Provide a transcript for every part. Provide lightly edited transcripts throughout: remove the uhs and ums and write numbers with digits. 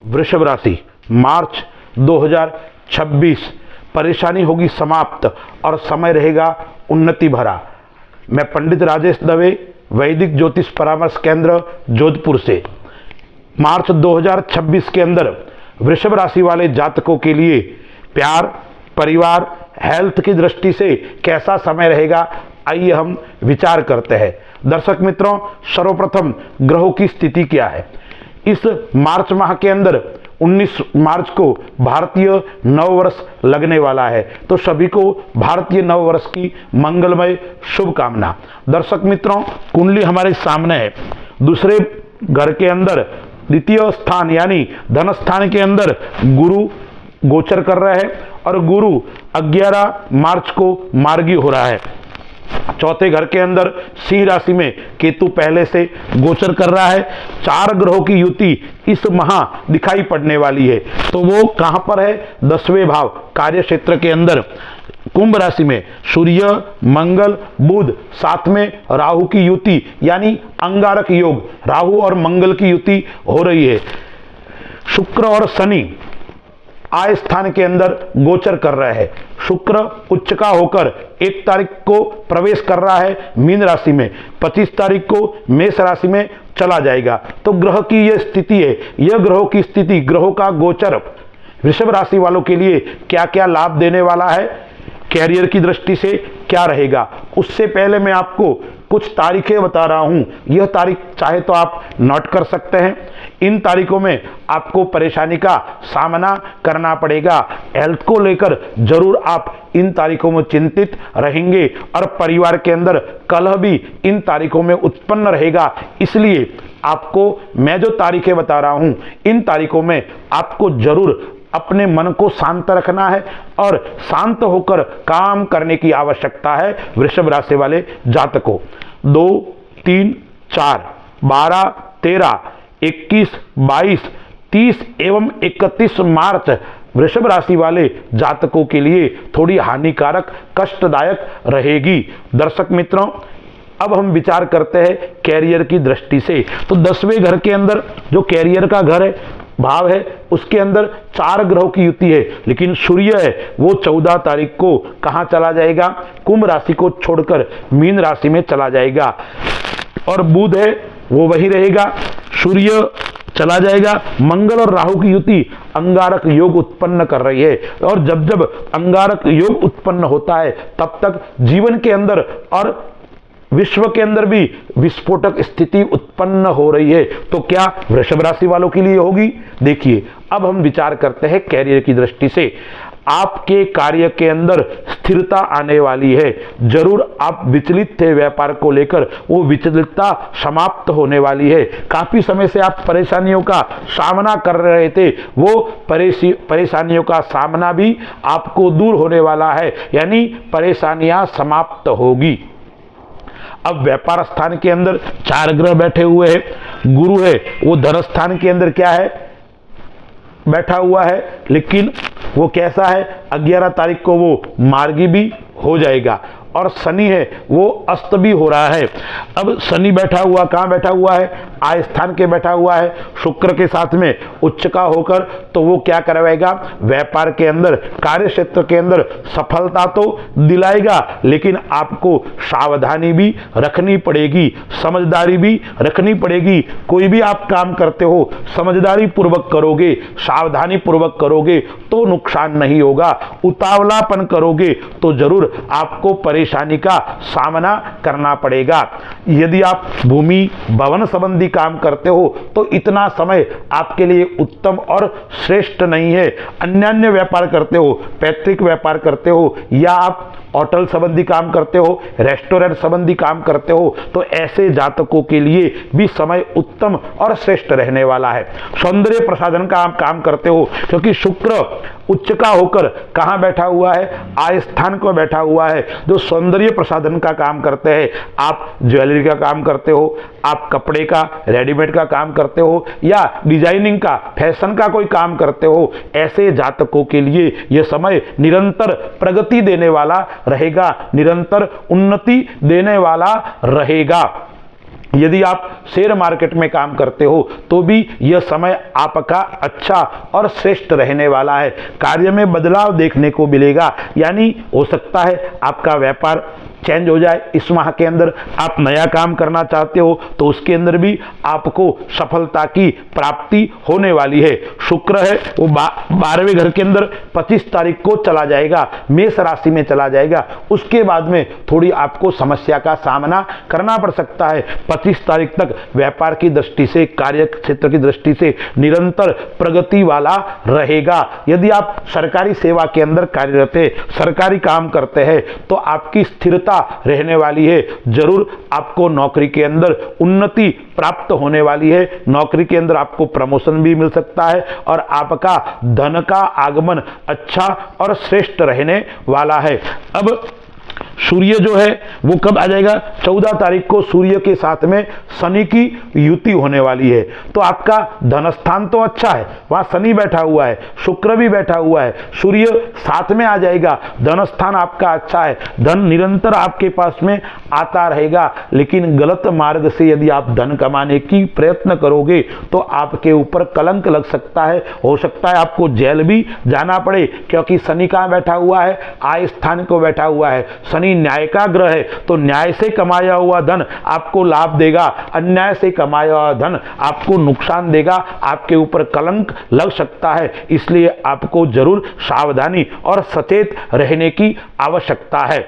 वृषभ राशि, मार्च 2026 परेशानी होगी समाप्त और समय रहेगा उन्नति भरा। मैं पंडित राजेश दवे, वैदिक ज्योतिष परामर्श केंद्र जोधपुर से। मार्च 2026 के अंदर वृषभ राशि वाले जातकों के लिए प्यार, परिवार, हेल्थ की दृष्टि से कैसा समय रहेगा, आइए हम विचार करते हैं। दर्शक मित्रों, सर्वप्रथम ग्रहों की स्थिति क्या है। इस मार्च माह के अंदर 19 मार्च को भारतीय नववर्ष लगने वाला है, तो सभी को भारतीय नववर्ष की मंगलमय शुभकामना। दर्शक मित्रों, कुंडली हमारे सामने है। दूसरे घर के अंदर द्वितीय स्थान यानी धन स्थान के अंदर गुरु गोचर कर रहा है और गुरु 11 मार्च को मार्गी हो रहा है। चौथे घर के अंदर सिंह राशि में केतु पहले से गोचर कर रहा है। 4 ग्रहों की युति इस माह दिखाई पड़ने वाली है, तो वो कहां पर है, 10वें भाव कार्य क्षेत्र के अंदर कुंभ राशि में सूर्य, मंगल, बुध, साथ में राहु की युति यानी अंगारक योग, राहु और मंगल की युति हो रही है। शुक्र और शनि आय स्थान के अंदर गोचर कर रहा है। शुक्र उच्च का होकर 1 तारीख को प्रवेश कर रहा है मीन राशि में, 25 तारीख को मेष राशि में चला जाएगा। तो ग्रह की यह स्थिति है। यह ग्रहों की स्थिति, ग्रहों का गोचर वृषभ राशि वालों के लिए क्या क्या लाभ देने वाला है, कैरियर की दृष्टि से क्या रहेगा, उससे पहले मैं आपको कुछ तारीखें बता रहा हूं। यह तारीख चाहे तो आप नोट कर सकते हैं। इन तारीखों में आपको परेशानी का सामना करना पड़ेगा। हेल्थ को लेकर जरूर आप इन तारीखों में चिंतित रहेंगे और परिवार के अंदर कलह भी इन तारीखों में उत्पन्न रहेगा। इसलिए आपको मैं जो तारीखें बता रहा हूं, इन तारीखों में आपको जरूर अपने मन को शांत रखना है और शांत होकर काम करने की आवश्यकता है वृषभ राशि वाले जातकों। 2, 3, 4, 12, 13, 21, 22, 30 एवं 31 मार्च वृषभ राशि वाले जातकों के लिए थोड़ी हानिकारक, कष्टदायक रहेगी। दर्शक मित्रों, अब हम विचार करते हैं कैरियर की दृष्टि से। तो 10वें घर के अंदर जो कैरियर का घर है, भाव है, उसके अंदर 4 ग्रहों की युति है, लेकिन सूर्य है वो 14 तारीख को कहां चला जाएगा, कुंभ राशि को छोड़कर मीन राशि में चला जाएगा। और बुध है वो वही रहेगा, सूर्य चला जाएगा। मंगल और राहु की युति अंगारक योग उत्पन्न कर रही है, और जब जब अंगारक योग उत्पन्न होता है तब तक जीवन के अंदर और विश्व के अंदर भी विस्फोटक स्थिति उत्पन्न हो रही है। तो क्या वृषभ राशि वालों के लिए होगी? देखिए, अब हम विचार करते हैं कैरियर की दृष्टि से। आपके कार्य के अंदर स्थिरता आने वाली है। जरूर आप विचलित थे व्यापार को लेकर, वो विचलितता समाप्त होने वाली है। काफी समय से आप परेशानियों का सामना कर रहे थे, वो परेशानियों का सामना भी आपको दूर होने वाला है, यानी परेशानियां समाप्त होगी। अब व्यापार स्थान के अंदर 4 ग्रह बैठे हुए हैं। गुरु है वो धन स्थान के अंदर क्या है, बैठा हुआ है, लेकिन वो कैसा है, 11 तारीख को वो मार्गी भी हो जाएगा। और शनि है वो अस्त भी हो रहा है। अब शनि बैठा हुआ कहां बैठा हुआ है, आय स्थान के बैठा हुआ है, शुक्र के साथ में उच्च का होकर, तो वो क्या करवाएगा, व्यापार के अंदर, कार्य क्षेत्र के अंदर सफलता तो दिलाएगा, लेकिन आपको सावधानी भी रखनी पड़ेगी, समझदारी भी रखनी पड़ेगी। कोई भी आप काम करते हो समझदारी पूर्वक करोगे, सावधानी पूर्वक करोगे तो नुकसान नहीं होगा। उतावलापन करोगे तो जरूर आपको परेशानी का सामना करना पड़ेगा। यदि आप भूमि भवन संबंधी काम करते हो तो इतना समय आपके लिए उत्तम और श्रेष्ठ नहीं है। अन्य व्यापार करते हो, पैतृक व्यापार करते हो, या आप होटल संबंधी काम करते हो, रेस्टोरेंट संबंधी काम करते हो, तो ऐसे जातकों के लिए भी समय उत्तम और श्रेष्ठ रहने वाला है। सौंदर्य प्रसाधन का आप काम करते हो, क्योंकि शुक्र उच्च का होकर कहां बैठा हुआ है, आय स्थान को बैठा हुआ है। जो सौंदर्य प्रसाधन का काम करते हैं, आप ज्वेलरी का काम करते हो, आप कपड़े का रेडीमेड का काम करते हो, या डिजाइनिंग का, फैशन का कोई काम करते हो, ऐसे जातकों के लिए यह समय निरंतर प्रगति देने वाला रहेगा, निरंतर उन्नति देने वाला रहेगा। यदि आप शेयर मार्केट में काम करते हो तो भी यह समय आपका अच्छा और श्रेष्ठ रहने वाला है। कार्य में बदलाव देखने को मिलेगा, यानी हो सकता है आपका व्यापार चेंज हो जाए इस माह के अंदर। आप नया काम करना चाहते हो तो उसके अंदर भी आपको सफलता की प्राप्ति होने वाली है। शुक्र है वो 12वें घर के अंदर 25 तारीख को चला जाएगा, मेष राशि में चला जाएगा। उसके बाद में थोड़ी आपको समस्या का सामना करना पड़ सकता है। 25 तारीख तक व्यापार की दृष्टि से, कार्य क्षेत्र की दृष्टि से निरंतर प्रगति वाला रहेगा। यदि आप सरकारी सेवा के अंदर कार्यरत है, सरकारी काम करते हैं तो आपकी स्थिरता रहने वाली है। जरूर आपको नौकरी के अंदर उन्नति प्राप्त होने वाली है। नौकरी के अंदर आपको प्रमोशन भी मिल सकता है और आपका धन का आगमन अच्छा और श्रेष्ठ रहने वाला है। अब सूर्य जो है वो कब आ जाएगा? 14 तारीख को सूर्य के साथ में शनि की युति होने वाली है। तो आपका धन स्थान तो अच्छा है, वहां शनि बैठा हुआ है, शुक्र भी बैठा हुआ है, सूर्य साथ में आ जाएगा। धन स्थान आपका अच्छा है, धन निरंतर आपके पास में आता रहेगा। लेकिन गलत मार्ग से यदि आप धन कमाने की प्रयत्न करोगे तो आपके ऊपर कलंक लग सकता है। हो सकता है आपको जेल भी जाना पड़े, क्योंकि शनि कहां बैठा हुआ है? आय स्थान को बैठा हुआ है। शनि न्याय का ग्रह है, तो न्याय से कमाया हुआ धन आपको लाभ देगा, अन्याय से कमाया हुआ धन आपको नुकसान देगा, आपके ऊपर कलंक लग सकता है। इसलिए आपको जरूर सावधानी और सचेत रहने की आवश्यकता है।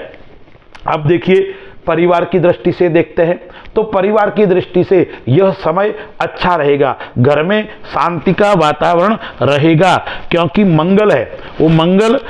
अब देखिए परिवार की दृष्टि से देखते हैं तो परिवार की दृष्टि से यह समय अच्छा रहेगा। घर में शांति का वातावरण रहेगा, क्योंकि मंगल है। वो मंगल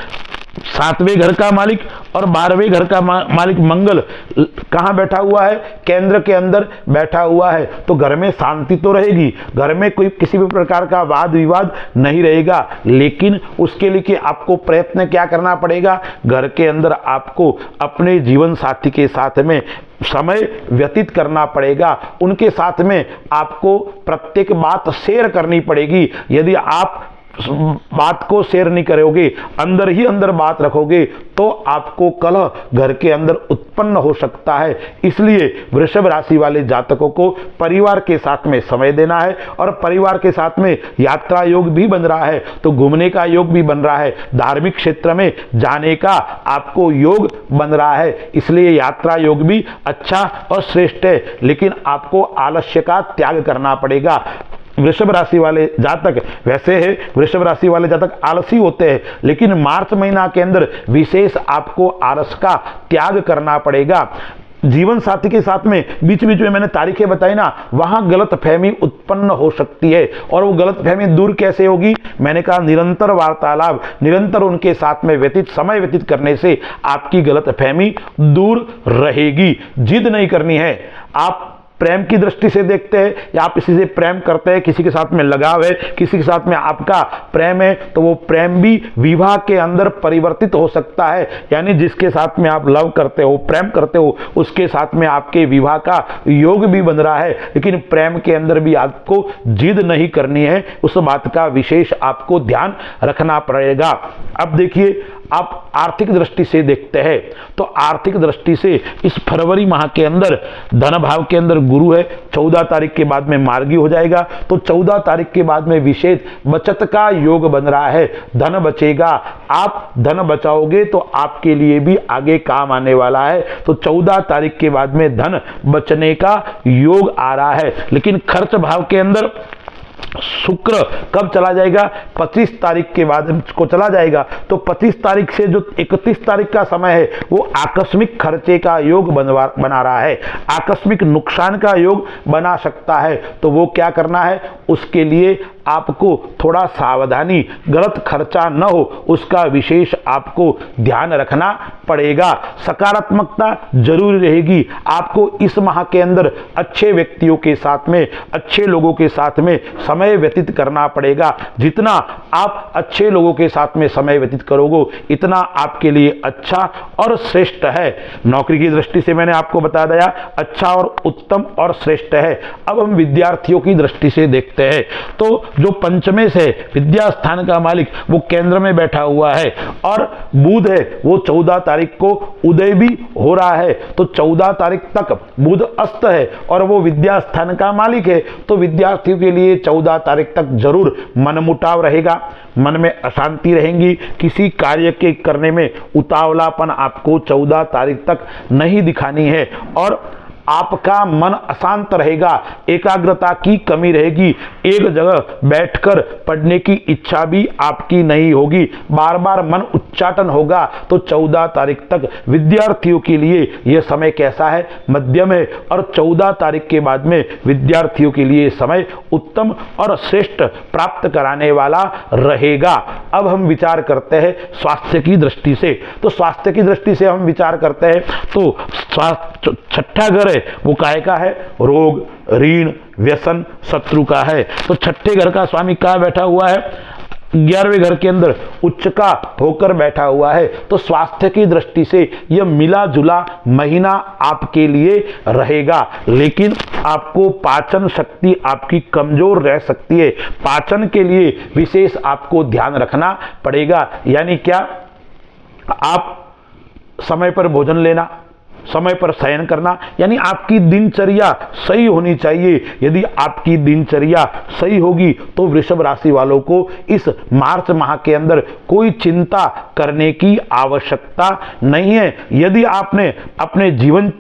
7वें घर का मालिक और 12वें घर का मालिक मंगल कहां बैठा हुआ है? केंद्र के अंदर बैठा हुआ है। तो घर में शांति तो रहेगी, घर में कोई किसी भी प्रकार का वाद विवाद नहीं रहेगा। लेकिन उसके लिए आपको प्रयत्न क्या करना पड़ेगा? घर के अंदर आपको अपने जीवन साथी के साथ में समय व्यतीत करना पड़ेगा। उनके साथ में आपको प्रत्येक बात शेयर करनी पड़ेगी। यदि आप बात को शेयर नहीं करोगे, अंदर ही अंदर बात रखोगे, तो आपको कलह घर के अंदर उत्पन्न हो सकता है। इसलिए वृषभ राशि वाले जातकों को परिवार के साथ में समय देना है, और परिवार के साथ में यात्रा योग भी बन रहा है, तो घूमने का योग भी बन रहा है, धार्मिक क्षेत्र में जाने का आपको योग बन रहा है। इसलिए यात्रा योग भी अच्छा और श्रेष्ठ है, लेकिन आपको आलस्य का त्याग करना पड़ेगा। वृषभ राशि वाले जातक, वैसे है वृषभ राशि वाले जातक आलसी होते हैं, लेकिन मार्च महीना के अंदर विशेष आपको आलस का त्याग करना पड़ेगा। जीवन साथी के साथ में बीच बीच में मैंने तारीखें बताई ना, वहां गलतफहमी उत्पन्न हो सकती है। और वो गलतफहमी दूर कैसे होगी? मैंने कहा निरंतर वार्तालाप, निरंतर उनके साथ में समय व्यतीत करने से आपकी गलतफहमी दूर रहेगी। जिद नहीं करनी है। आप प्रेम की दृष्टि से देखते हैं या आप किसी से प्रेम करते हैं, किसी के साथ में लगाव है, किसी के साथ में आपका प्रेम है, तो वो प्रेम भी विवाह के अंदर परिवर्तित हो सकता है। यानी जिसके साथ में आप लव करते हो, प्रेम करते हो, उसके साथ में आपके विवाह का योग भी बन रहा है। लेकिन प्रेम के अंदर भी आपको जिद नहीं करनी है, उस बात का विशेष आपको ध्यान रखना पड़ेगा। अब देखिए आप आर्थिक दृष्टि से देखते हैं तो आर्थिक दृष्टि से इस फरवरी माह के अंदर धन भाव के अंदर गुरु है, 14 तारीख के बाद में मार्गी हो जाएगा। तो 14 तारीख के बाद में विशेष बचत का योग बन रहा है, धन बचेगा। आप धन बचाओगे तो आपके लिए भी आगे काम आने वाला है। तो 14 तारीख के बाद में धन बचने का योग आ रहा है। लेकिन खर्च भाव के अंदर शुक्र कब चला जाएगा? 25 तारीख के बाद को चला जाएगा। तो 25 तारीख से जो 31 तारीख का समय है वो आकस्मिक खर्चे का योग बना रहा है, आकस्मिक नुकसान का योग बना सकता है। तो वो क्या करना है? उसके लिए आपको थोड़ा सावधानी, गलत खर्चा न हो उसका विशेष आपको ध्यान रखना पड़ेगा। सकारात्मकता जरूरी रहेगी। आपको इस माह के अंदर अच्छे व्यक्तियों के साथ में, अच्छे लोगों के साथ में समय व्यतीत करना पड़ेगा। जितना आप अच्छे लोगों के साथ में समय व्यतीत करोगे, इतना आपके लिए अच्छा और श्रेष्ठ है। नौकरी की दृष्टि से मैंने आपको बता दिया अच्छा और उत्तम और श्रेष्ठ है। अब हम विद्यार्थियों की दृष्टि से देखते हैं। तो जो पंचमे से विद्या स्थान का मालिक वो केंद्र में बैठा हुआ है और बुध है वो 14 तारीख को उदय भी हो रहा है। तो 14 तारीख तक बुध अस्त है और वो विद्या स्थान का मालिक है। तो विद्यार्थियों के लिए 14 तारीख तक जरूर मनमुटाव रहेगा, मन में अशांति रहेंगी, किसी कार्य के करने में उतावलापन आपको 14 तारीख तक नहीं दिखानी है और आपका मन अशांत रहेगा, एकाग्रता की कमी रहेगी, एक जगह बैठकर पढ़ने की इच्छा भी आपकी नहीं होगी, बार बार मन उच्चाटन होगा। तो 14 तारीख तक विद्यार्थियों के लिए यह समय कैसा है? मध्यम है। और 14 तारीख के बाद में विद्यार्थियों के लिए समय उत्तम और श्रेष्ठ प्राप्त कराने वाला रहेगा। अब हम विचार करते हैं स्वास्थ्य की दृष्टि से। तो स्वास्थ्य की दृष्टि से हम विचार करते हैं तो छठा घर है वो काहे का है? रोग, ऋण, व्यसन, शत्रु का है। तो छठे घर का स्वामी कहाँ बैठा हुआ है? 11वें घर के अंदर उच्च का होकर बैठा हुआ है। तो स्वास्थ्य की दृष्टि से यह मिला जुला महीना आपके लिए रहेगा, लेकिन आपको पाचन शक्ति आपकी कमजोर रह सकती है। पाचन के लिए विशेष आपको ध्यान रखना पड़ेगा। यानी क्या? आप समय पर भोजन लेना, समय पर शयन करना, यानी आपकी दिनचर्या सही होनी चाहिए। यदि आपकी दिनचर्या सही होगी तो वृषभ राशि वालों को इस मार्च माह के अंदर कोई चिंता करने की आवश्यकता नहीं है। यदि आपने अपने जीवन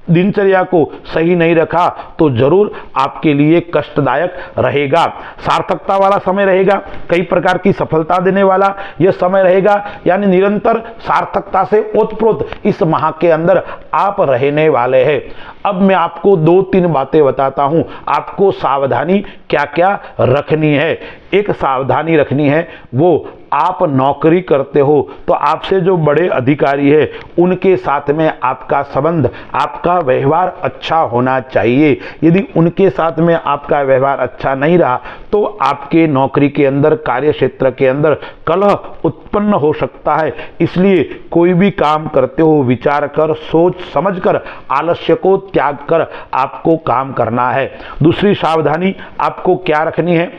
दिनचर्या को सही नहीं रखा तो जरूर आपके लिए कष्टदायक रहेगा। सार्थकता वाला समय रहेगा, कई प्रकार की सफलता देने वाला यह समय रहेगा, यानी निरंतर सार्थकता से ओतप्रोत इस माह के अंदर आप रहने वाले हैं। अब मैं आपको 2-3 बातें बताता हूं, आपको सावधानी क्या क्या रखनी है। एक सावधानी रखनी है, वो आप नौकरी करते हो तो आपसे जो बड़े अधिकारी है उनके साथ में आपका संबंध, आपका व्यवहार अच्छा होना चाहिए। यदि उनके साथ में आपका व्यवहार अच्छा नहीं रहा तो आपके नौकरी के अंदर, कार्य क्षेत्र के अंदर कलह उत्पन्न हो सकता है। इसलिए कोई भी काम करते हो विचार कर, सोच समझ कर, आलस्य को त्याग कर आपको काम करना है। दूसरी सावधानी आपको क्या रखनी है?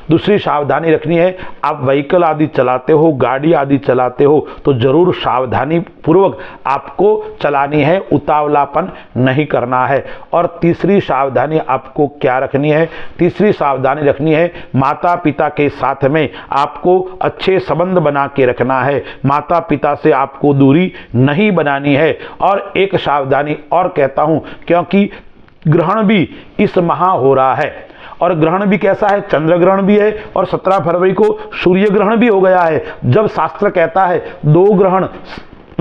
दूसरी सावधानी रखनी है, आप व्हीकल आदि चलाते हो, गाड़ी आदि चलाते हो तो जरूर सावधानी पूर्वक आपको चलानी है, उतावलापन नहीं करना है। और तीसरी सावधानी आपको क्या रखनी है? तीसरी सावधानी रखनी है, माता पिता के साथ में आपको अच्छे संबंध बना के रखना है, माता पिता से आपको दूरी नहीं बनानी है। और एक सावधानी और कहता हूं, क्योंकि ग्रहण भी इस माह हो रहा है और ग्रहण भी कैसा है? चंद्र ग्रहण भी है और 17 फरवरी को सूर्य ग्रहण भी हो गया है। जब शास्त्र कहता है 2 ग्रहण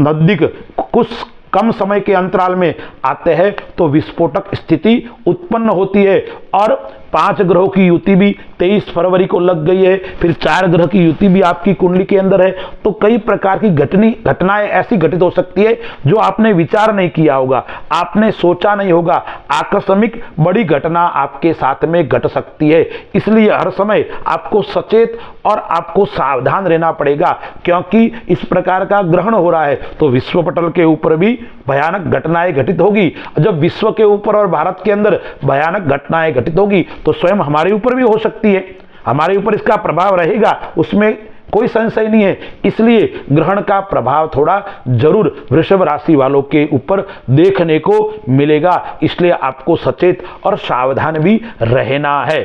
नजदीक कुछ कम समय के अंतराल में आते हैं तो विस्फोटक स्थिति उत्पन्न होती है। और 5 ग्रहों की युति भी 23 फरवरी को लग गई है, फिर 4 ग्रह की युति भी आपकी कुंडली के अंदर है। तो कई प्रकार की घटनाएं ऐसी घटित हो सकती है जो आपने विचार नहीं किया होगा, आपने सोचा नहीं होगा, आकस्मिक बड़ी घटना आपके साथ में घट सकती है। इसलिए हर समय आपको सचेत और आपको सावधान रहना पड़ेगा, क्योंकि इस प्रकार का ग्रहण हो रहा है तो विश्व पटल के ऊपर भी भयानक घटनाएं घटित होगी। जब विश्व के ऊपर और भारत के अंदर भयानक घटनाएं घटित होगी तो स्वयं हमारे ऊपर भी हो सकती है, हमारे ऊपर इसका प्रभाव रहेगा, उसमें कोई संशय नहीं है। इसलिए ग्रहण का प्रभाव थोड़ा जरूर वृषभ राशि वालों के ऊपर देखने को मिलेगा, इसलिए आपको सचेत और सावधान भी रहना है।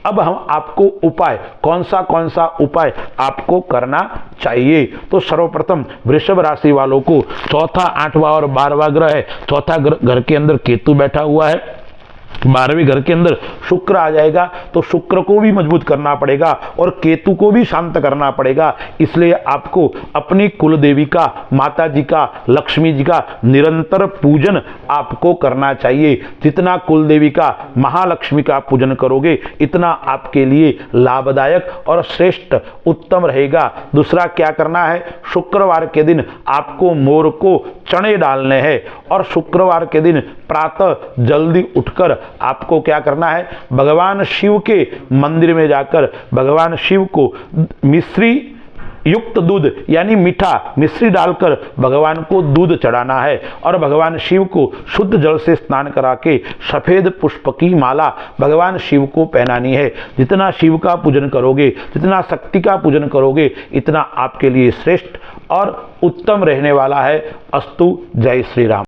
अब हम आपको उपाय कौन सा उपाय आपको करना चाहिए। तो सर्वप्रथम वृषभ राशि वालों को चौथा, 8वां और 12वां ग्रह है। चौथा घर के अंदर केतु बैठा हुआ है, 12वें घर के अंदर शुक्र आ जाएगा, तो शुक्र को भी मजबूत करना पड़ेगा और केतु को भी शांत करना पड़ेगा। इसलिए आपको अपनी कुल देवी का, माता जी का, लक्ष्मी जी का निरंतर पूजन आपको करना चाहिए। जितना कुल देवी का, महालक्ष्मी का पूजन करोगे इतना आपके लिए लाभदायक और श्रेष्ठ उत्तम रहेगा। दूसरा क्या करना है? शुक्रवार के दिन आपको मोर को चने डालने हैं और शुक्रवार के दिन प्रातः जल्दी उठकर आपको क्या करना है, भगवान शिव के मंदिर में जाकर भगवान शिव को मिश्री युक्त दूध यानी मीठा मिश्री डालकर भगवान को दूध चढ़ाना है और भगवान शिव को शुद्ध जल से स्नान करा के सफेद पुष्प की माला भगवान शिव को पहनानी है। जितना शिव का पूजन करोगे, जितना शक्ति का पूजन करोगे, इतना आपके लिए श्रेष्ठ और उत्तम रहने वाला है। अस्तु। जय श्री राम।